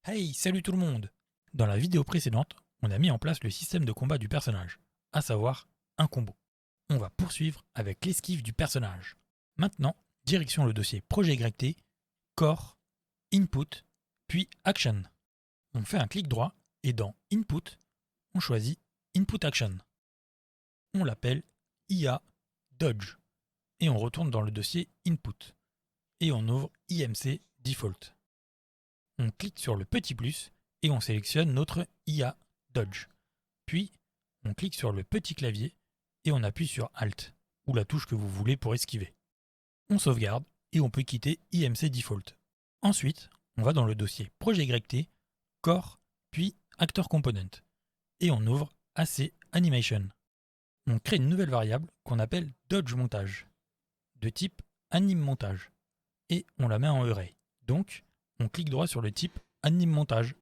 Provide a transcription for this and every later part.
Hey, salut tout le monde! Dans la vidéo précédente, on a mis en place le système de combat du personnage, à savoir un combo. On va poursuivre avec l'esquive du personnage. Maintenant, direction le dossier Projet YT, Core, Input, puis Action. On fait un clic droit et dans Input, on choisit Input Action. On l'appelle IA Dodge et on retourne dans le dossier Input et on ouvre IMC Default. On clique sur le petit plus et on sélectionne notre IA Dodge. Puis, on clique sur le petit clavier et on appuie sur Alt, ou la touche que vous voulez pour esquiver. On sauvegarde et on peut quitter IMC Default. Ensuite, on va dans le dossier Projet YT, Core, puis Actor Component. Et on ouvre AC Animation. On crée une nouvelle variable qu'on appelle Dodge Montage, de type Anime Montage. Et on la met en array. Donc, on clique droit sur le type Anime Montage.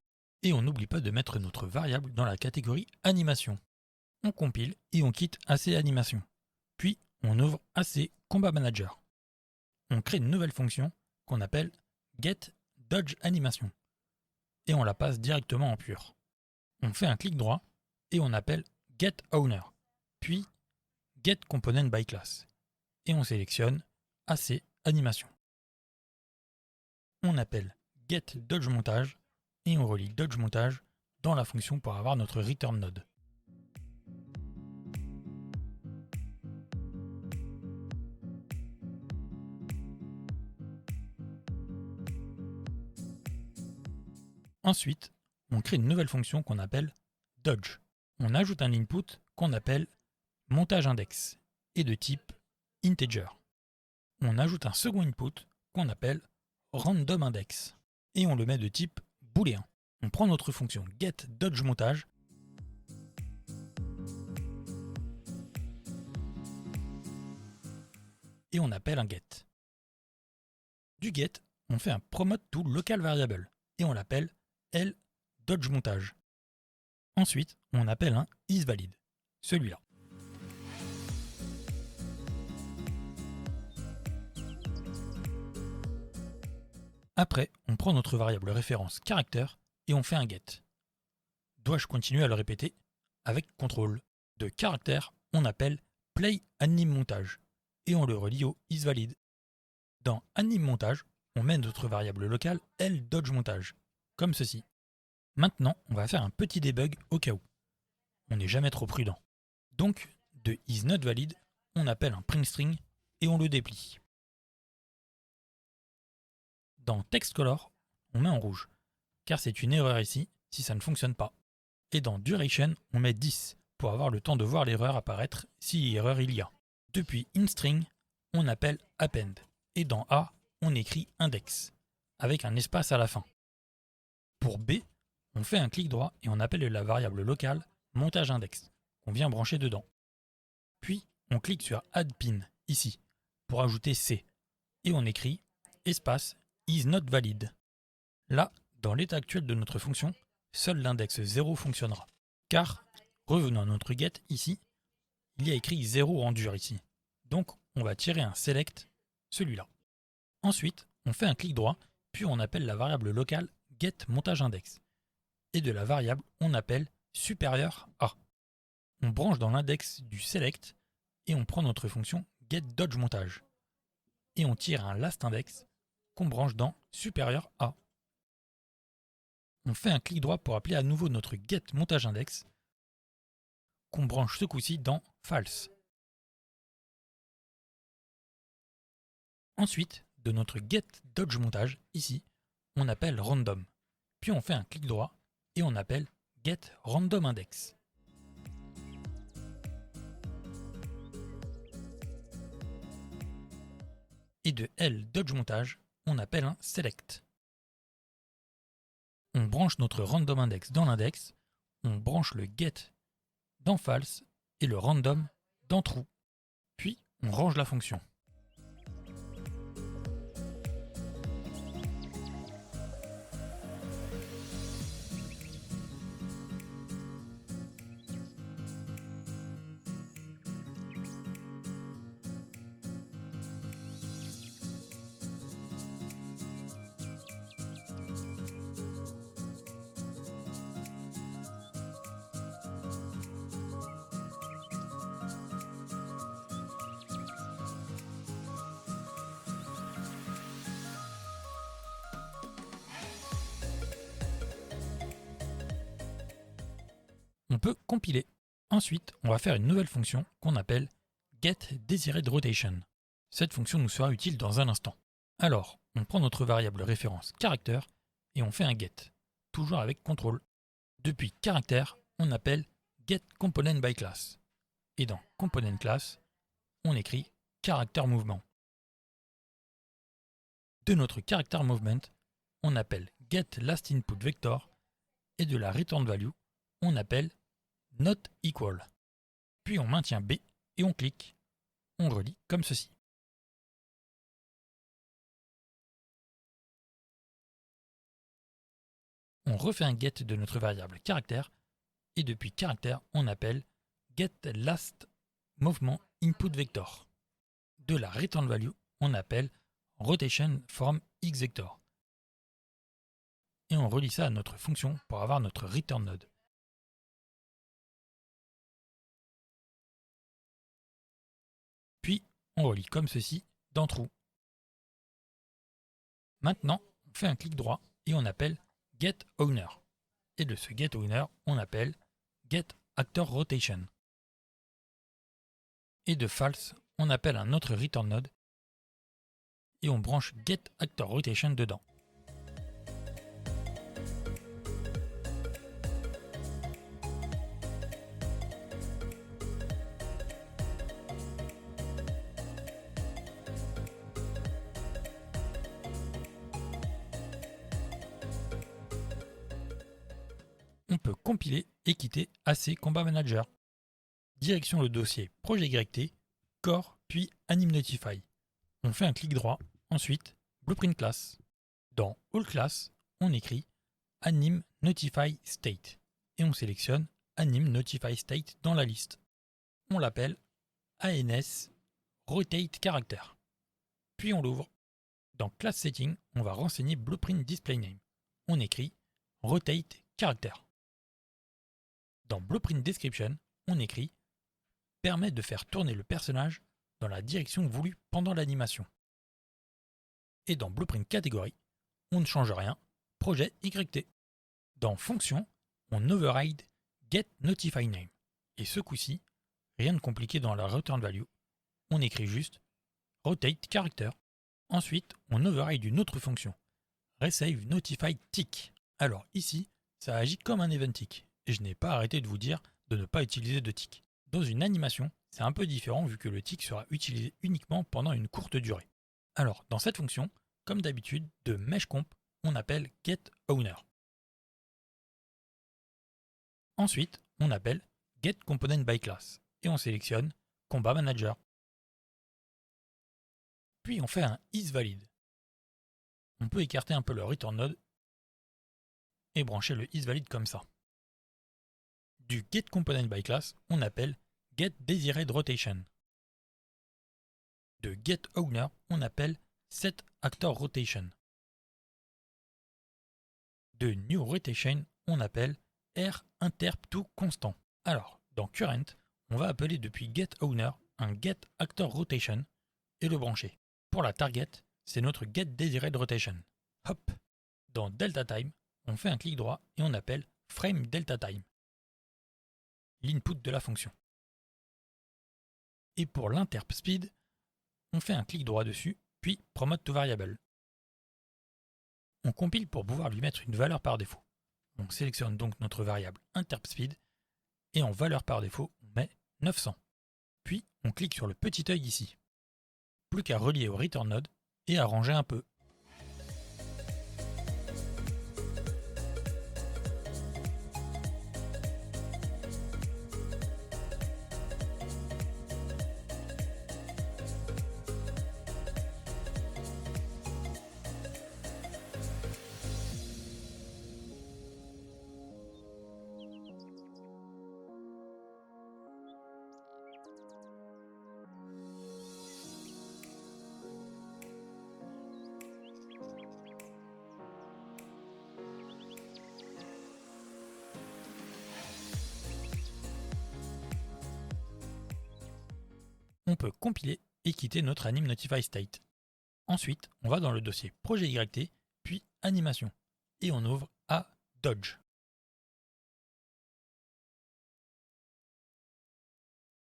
Et on n'oublie pas de mettre notre variable dans la catégorie Animation. On compile et on quitte AC Animation. Puis, on ouvre AC Combat Manager. On crée une nouvelle fonction qu'on appelle Get Dodge Animation. Et on la passe directement en pur. On fait un clic droit et on appelle Get Owner. Puis, Get Component by Class. Et on sélectionne AC Animation. On appelle Get Dodge Montage et on relie Dodge Montage dans la fonction pour avoir notre return node. Ensuite, on crée une nouvelle fonction qu'on appelle Dodge. On ajoute un input qu'on appelle montage index et de type integer. On ajoute un second input qu'on appelle random index et on le met de type booléen. On prend notre fonction getDodgeMontage et on appelle un get. Du get, on fait un promote to local variable et on l'appelle LDodgeMontage. Ensuite, on appelle un isValid, celui-là. Après, on prend notre variable référence caractère et on fait un get. Dois-je continuer à le répéter? Avec contrôle. De caractère, on appelle playAnimeMontage et on le relie au isValid. Dans AnimeMontage, on met notre variable locale LDodgeMontage, comme ceci. Maintenant, on va faire un petit debug au cas où. On n'est jamais trop prudent. Donc, de isNotValid, on appelle un printString et on le déplie. Dans TextColor, on met en rouge, car c'est une erreur ici si ça ne fonctionne pas. Et dans Duration, on met 10 pour avoir le temps de voir l'erreur apparaître si erreur il y a. Depuis InString, on appelle append. Et dans A, on écrit index, avec un espace à la fin. Pour B, on fait un clic droit et on appelle la variable locale montage index, qu'on vient brancher dedans. Puis, on clique sur Add Pin, ici, pour ajouter C. Et on écrit espace isNotValid. Là, dans l'état actuel de notre fonction, seul l'index 0 fonctionnera. Car, revenons à notre get ici, il y a écrit 0 en dur ici. Donc, on va tirer un select, celui-là. Ensuite, on fait un clic droit, puis on appelle la variable locale getMontageIndex. Et de la variable, on appelle supérieur à. On branche dans l'index du select et on prend notre fonction getDodgeMontage. Et on tire un lastIndex qu'on branche dans supérieur à. On fait un clic droit pour appeler à nouveau notre getMontageIndex qu'on branche ce coup-ci dans false. Ensuite, de notre getDodgeMontage, ici, on appelle random. Puis on fait un clic droit et on appelle getRandomIndex. Et de LDodgeMontage, on appelle un select. On branche notre randomIndex dans l'index, on branche le get dans false et le random dans true. Puis on range la fonction. On peut compiler. Ensuite, on va faire une nouvelle fonction qu'on appelle getDesiredRotation. Cette fonction nous sera utile dans un instant. Alors, on prend notre variable référence caractère et on fait un get, toujours avec contrôle. Depuis caractère, on appelle getComponentByClass. Et dans ComponentClass, on écrit characterMovement. De notre characterMovement, on appelle getLastInputVector et de la returnValue, on appelle NotEqual. Puis on maintient B et on clique. On relie comme ceci. On refait un get de notre variable caractère et depuis caractère, on appelle getLastMovementInputVector. De la returnValue, on appelle RotationFromXVector. Et on relie ça à notre fonction pour avoir notre returnNode. Puis, on relie comme ceci dans trou. Maintenant, on fait un clic droit et on appelle getOwner. Et de ce getOwner, on appelle getActorRotation. Et de false, on appelle un autre returnNode et on branche getActorRotation dedans. On peut compiler et quitter AC Combat Manager. Direction le dossier Projet YT, Core, puis Anim Notify. On fait un clic droit, ensuite Blueprint Class. Dans All Class, on écrit Anim Notify State et on sélectionne Anim Notify State dans la liste. On l'appelle ANS Rotate Character. Puis on l'ouvre. Dans Class Setting, on va renseigner Blueprint Display Name. On écrit Rotate Character. Dans Blueprint Description, on écrit permet de faire tourner le personnage dans la direction voulue pendant l'animation. Et dans Blueprint Category, on ne change rien, projet YT. Dans Fonction, on override getNotifyName. Et ce coup-ci, rien de compliqué dans la return value, on écrit juste rotate character. Ensuite, on override une autre fonction, ReSaveNotifyTick. Alors ici, ça agit comme un event tick. Et je n'ai pas arrêté de vous dire de ne pas utiliser de tick. Dans une animation, c'est un peu différent vu que le tick sera utilisé uniquement pendant une courte durée. Alors, dans cette fonction, comme d'habitude, de meshcomp, on appelle getOwner. Ensuite, on appelle getComponentByClass et on sélectionne Combat Manager. Puis on fait un isValid. On peut écarter un peu le returnNode et brancher le isValid comme ça. Du getComponentByClass, on appelle getDesiredRotation. De getOwner, on appelle setActorRotation. De newRotation, on appelle RInterpToConstant. Alors, dans Current, on va appeler depuis getOwner un getActorRotation et le brancher. Pour la target, c'est notre getDesiredRotation. Hop. Dans DeltaTime, on fait un clic droit et on appelle FrameDeltaTime, l'input de la fonction. Et pour l'interpSpeed, on fait un clic droit dessus, puis Promote to Variable. On compile pour pouvoir lui mettre une valeur par défaut. On sélectionne donc notre variable interpSpeed et en valeur par défaut, on met 900. Puis on clique sur le petit œil ici. Plus qu'à relier au returnNode et à ranger un peu. On peut compiler et quitter notre Anim Notify State. Ensuite, on va dans le dossier Projet YT, puis Animation, et on ouvre à Dodge.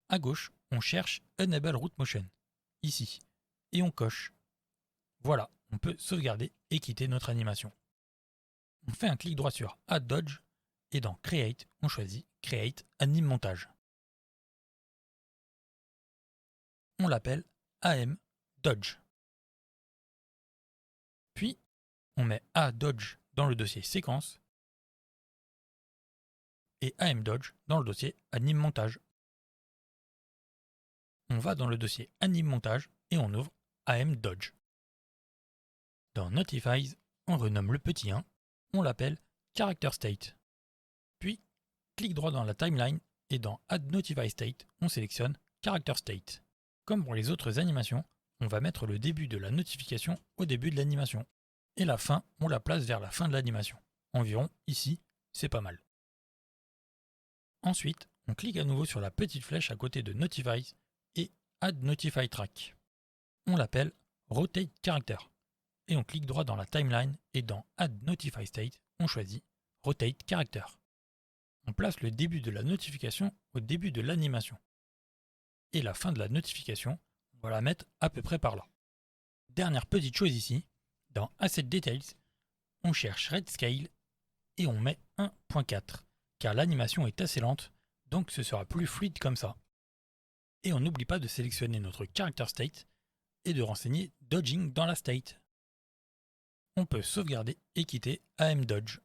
À gauche, on cherche Enable Route Motion, ici, et on coche. Voilà, on peut sauvegarder et quitter notre animation. On fait un clic droit sur Add Dodge et dans Create, on choisit Create Anim Montage. On l'appelle AM Dodge. Puis, on met A Dodge dans le dossier Séquence et AM Dodge dans le dossier Anim Montage. On va dans le dossier Anim Montage et on ouvre AM Dodge. Dans Notifies, on renomme le petit 1, on l'appelle Character State. Puis, clic droit dans la timeline et dans Add Notify State, on sélectionne Character State. Comme pour les autres animations, on va mettre le début de la notification au début de l'animation. Et la fin, on la place vers la fin de l'animation. Environ ici, c'est pas mal. Ensuite, on clique à nouveau sur la petite flèche à côté de Notifies et Add Notify Track. On l'appelle Rotate Character. Et on clique droit dans la timeline et dans Add Notify State, on choisit Rotate Character. On place le début de la notification au début de l'animation. Et la fin de la notification, on va la mettre à peu près par là. Dernière petite chose ici, dans Asset Details, on cherche Red Scale et on met 1.4, car l'animation est assez lente, donc ce sera plus fluide comme ça. Et on n'oublie pas de sélectionner notre Character State et de renseigner Dodging dans la state. On peut sauvegarder et quitter AM Dodge.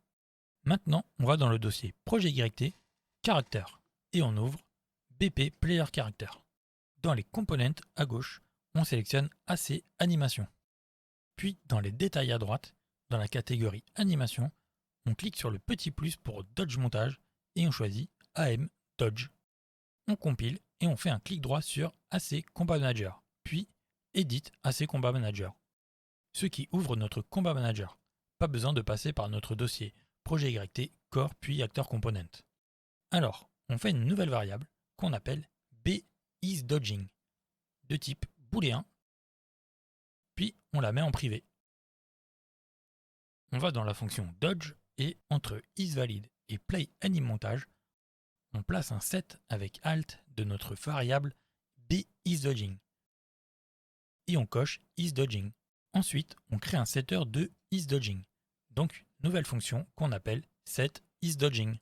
Maintenant, on va dans le dossier Projet YT, Character, et on ouvre BP Player Character. Dans les components à gauche, on sélectionne AC Animation. Puis, dans les détails à droite, dans la catégorie Animation, on clique sur le petit plus pour Dodge Montage et on choisit AM Dodge. On compile et on fait un clic droit sur AC Combat Manager, puis Edit AC Combat Manager. Ce qui ouvre notre Combat Manager. Pas besoin de passer par notre dossier Projet YT, Core puis Actor Component. Alors, on fait une nouvelle variable qu'on appelle BIsDodging, de type booléen, puis on la met en privé. On va dans la fonction Dodge et entre isValid et PlayAnimMontage, on place un set avec Alt de notre variable BIsDodging. Et on coche isDodging. Ensuite, on crée un setter de isDodging. Donc, nouvelle fonction qu'on appelle setIsDodging.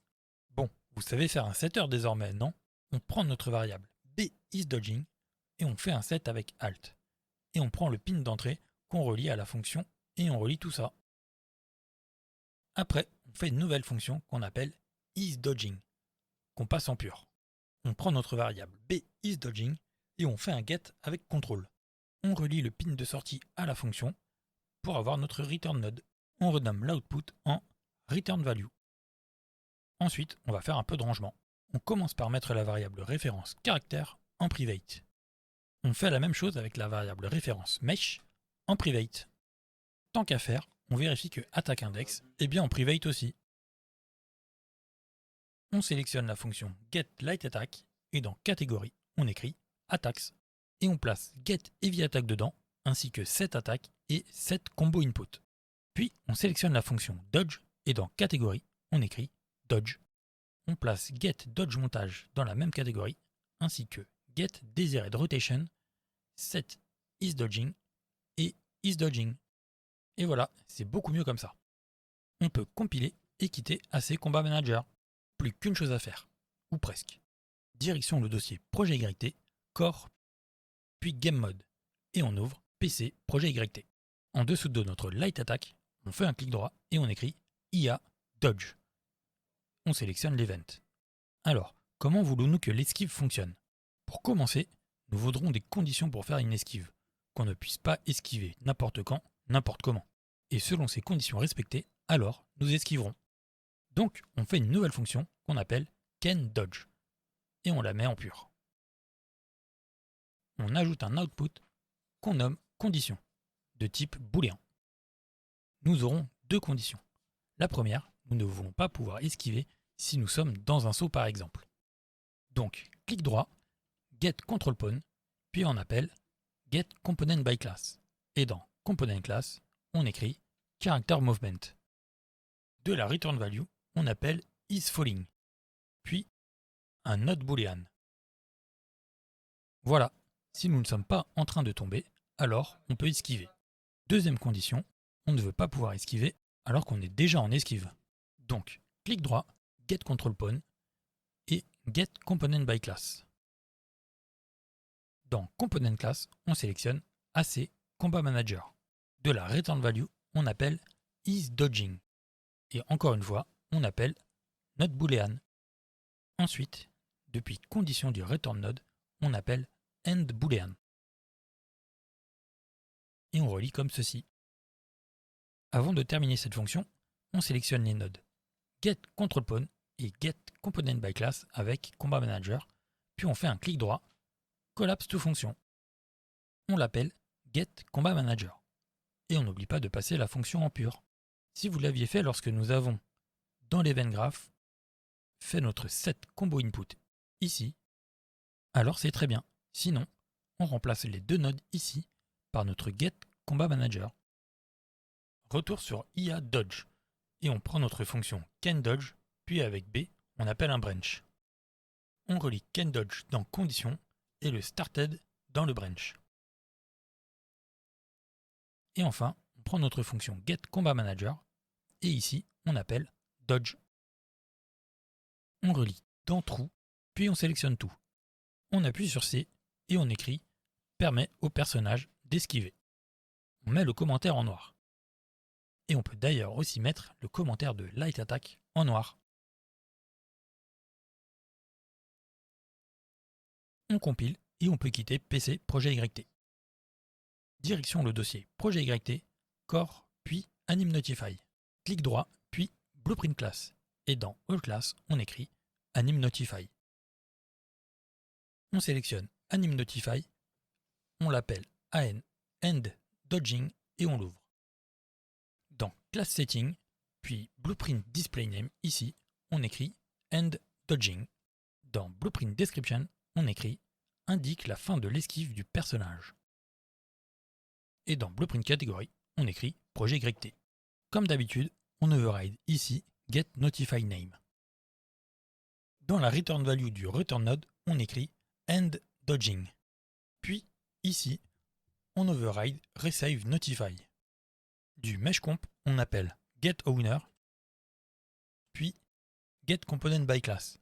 Bon, vous savez faire un setter désormais, non? On prend notre variable BIsDodging et on fait un set avec Alt. Et on prend le pin d'entrée qu'on relie à la fonction et on relie tout ça. Après, on fait une nouvelle fonction qu'on appelle isDodging, qu'on passe en pur. On prend notre variable BIsDodging et on fait un get avec contrôle. On relie le pin de sortie à la fonction pour avoir notre return node. On renomme l'output en return value. Ensuite, on va faire un peu de rangement. On commence par mettre la variable référence caractère en private. On fait la même chose avec la variable référence mesh en private. Tant qu'à faire, on vérifie que attackIndex est bien en private aussi. On sélectionne la fonction getLightAttack et dans catégorie, on écrit attacks et on place getHeavyAttack dedans ainsi que setAttack et setComboInput. Puis on sélectionne la fonction dodge et dans catégorie, on écrit dodge. On place getDodgeMontage dans la même catégorie ainsi que getDesiredRotation, setIsDodging et isDodging. Et voilà, c'est beaucoup mieux comme ça. On peut compiler et quitter AC Combat Manager. Plus qu'une chose à faire, ou presque. Direction le dossier Projet YT, Core, puis Game Mode. Et on ouvre PC Projet YT. En dessous de notre Light Attack, on fait un clic droit et on écrit IA Dodge. On sélectionne l'event. Alors, comment voulons-nous que l'esquive fonctionne? Pour commencer, nous voudrons des conditions pour faire une esquive, qu'on ne puisse pas esquiver n'importe quand, n'importe comment. Et selon ces conditions respectées, alors nous esquiverons. Donc, on fait une nouvelle fonction qu'on appelle CanDodge et on la met en pur. On ajoute un output qu'on nomme condition de type booléen. Nous aurons deux conditions. La première, nous ne voulons pas pouvoir esquiver si nous sommes dans un saut par exemple. Donc, clic droit, getControlPawn, puis on appelle getComponentByClass. Et dans ComponentClass, on écrit CharacterMovement. De la return value, on appelle isFalling, puis un not boolean. Voilà, si nous ne sommes pas en train de tomber, alors on peut esquiver. Deuxième condition, on ne veut pas pouvoir esquiver alors qu'on est déjà en esquive. Donc, clic droit, Get Control Pawn et Get Component by Class. Dans Component Class, on sélectionne AC Combat Manager. De la Return Value, on appelle isDodging. Et encore une fois, on appelle NotBoolean. Ensuite, depuis condition du return node, on appelle endBoolean. Et on relie comme ceci. Avant de terminer cette fonction, on sélectionne les nodes getControlPawn et getComponentByClass avec Combat Manager, puis on fait un clic droit, collapse to fonction. On l'appelle getCombatManager. Et on n'oublie pas de passer la fonction en pur. Si vous l'aviez fait lorsque nous avons, dans l'event graph, fait notre set combo input ici, alors c'est très bien. Sinon, on remplace les deux nodes ici par notre getCombatManager. Retour sur IA_Dodge et on prend notre fonction canDodge, puis avec B, on appelle un branch. On relie canDodge dans condition et le started dans le branch. Et enfin, on prend notre fonction getCombatManager et ici, on appelle Dodge. On relie dans True, puis on sélectionne tout. On appuie sur C et on écrit permet au personnage d'esquiver. On met le commentaire en noir. Et on peut d'ailleurs aussi mettre le commentaire de Light Attack en noir. On compile et on peut quitter PC Projet YT. Direction le dossier Projet YT, Core, puis AnimNotify. Clic droit, puis Blueprint Class. Et dans All Class, on écrit AnimNotify. On sélectionne AnimNotify, on l'appelle AN endDodging et on l'ouvre. Dans Class Setting, puis Blueprint Display Name, ici, on écrit endDodging. Dans Blueprint Description, on écrit indique la fin de l'esquive du personnage. Et dans Blueprint Category, on écrit Projet YT. Comme d'habitude, on override ici getNotifyName. Dans la return value du return node, on écrit endDodging. Puis, ici, on override ReSaveNotify. Du meshcomp, on appelle getOwner, puis getComponentByClass.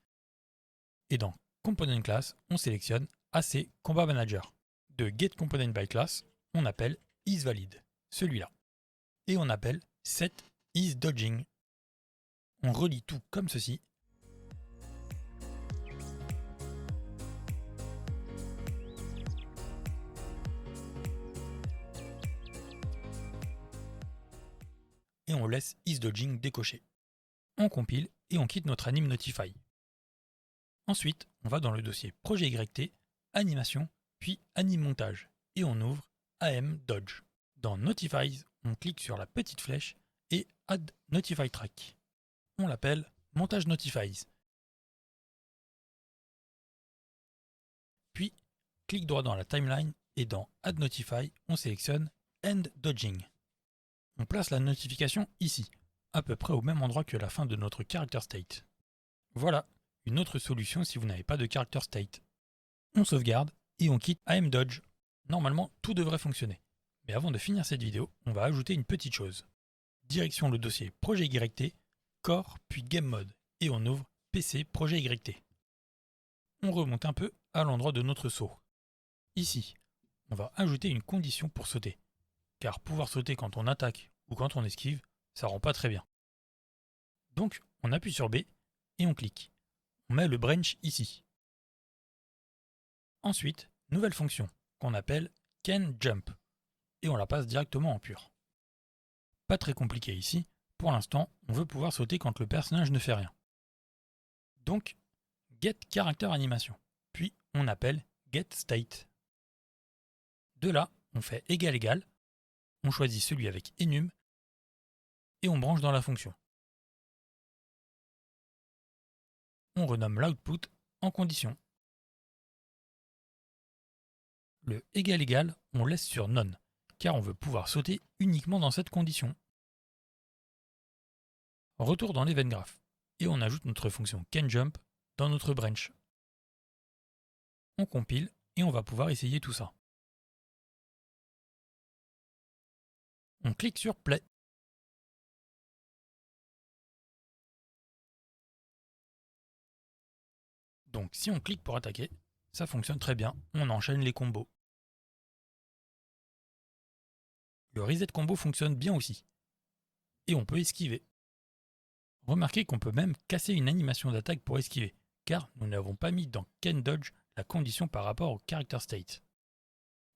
Et dans Component Class, on sélectionne AC Combat Manager. De getComponentByClass, on appelle isValid, celui-là. Et on appelle setIsDodging. On relie tout comme ceci. Et on laisse isDodging décoché. On compile et on quitte notre AnimNotify. Ensuite, on va dans le dossier Projet YT, Animation, puis AnimMontage, et on ouvre AMDodge. Dans Notifies, on clique sur la petite flèche et Add Notify Track. On l'appelle Montage Notifies. Puis, clic droit dans la timeline et dans Add Notify, on sélectionne End Dodging. On place la notification ici, à peu près au même endroit que la fin de notre character state. Voilà, une autre solution si vous n'avez pas de character state. On sauvegarde et on quitte AMDodge. Normalement, tout devrait fonctionner. Mais avant de finir cette vidéo, on va ajouter une petite chose. Direction le dossier Projet YT, Core puis Game Mode, et on ouvre PC Projet YT. On remonte un peu à l'endroit de notre saut. Ici, on va ajouter une condition pour sauter. Car pouvoir sauter quand on attaque ou quand on esquive, ça rend pas très bien. Donc, on appuie sur B et on clique. On met le branch ici. Ensuite, nouvelle fonction qu'on appelle canJump et on la passe directement en pur. Pas très compliqué ici, pour l'instant, on veut pouvoir sauter quand le personnage ne fait rien. Donc, getCharacterAnimation, puis on appelle getState. De là, on fait égal, on choisit celui avec enum et on branche dans la fonction. On renomme l'output en condition. Le égal, on laisse sur none, car on veut pouvoir sauter uniquement dans cette condition. Retour dans l'event graph, et on ajoute notre fonction canJump dans notre branch. On compile et on va pouvoir essayer tout ça. On clique sur Play. Donc si on clique pour attaquer, ça fonctionne très bien, on enchaîne les combos. Le reset combo fonctionne bien aussi. Et on peut esquiver. Remarquez qu'on peut même casser une animation d'attaque pour esquiver, car nous n'avons pas mis dans Can Dodge la condition par rapport au Character State.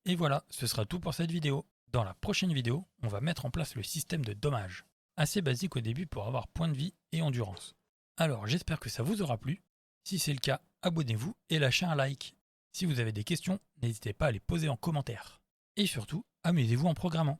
Et voilà, ce sera tout pour cette vidéo. Dans la prochaine vidéo, on va mettre en place le système de dommage. Assez basique au début pour avoir point de vie et endurance. Alors j'espère que ça vous aura plu. Si c'est le cas, abonnez-vous et lâchez un like. Si vous avez des questions, n'hésitez pas à les poser en commentaire. Et surtout, amusez-vous en programmant.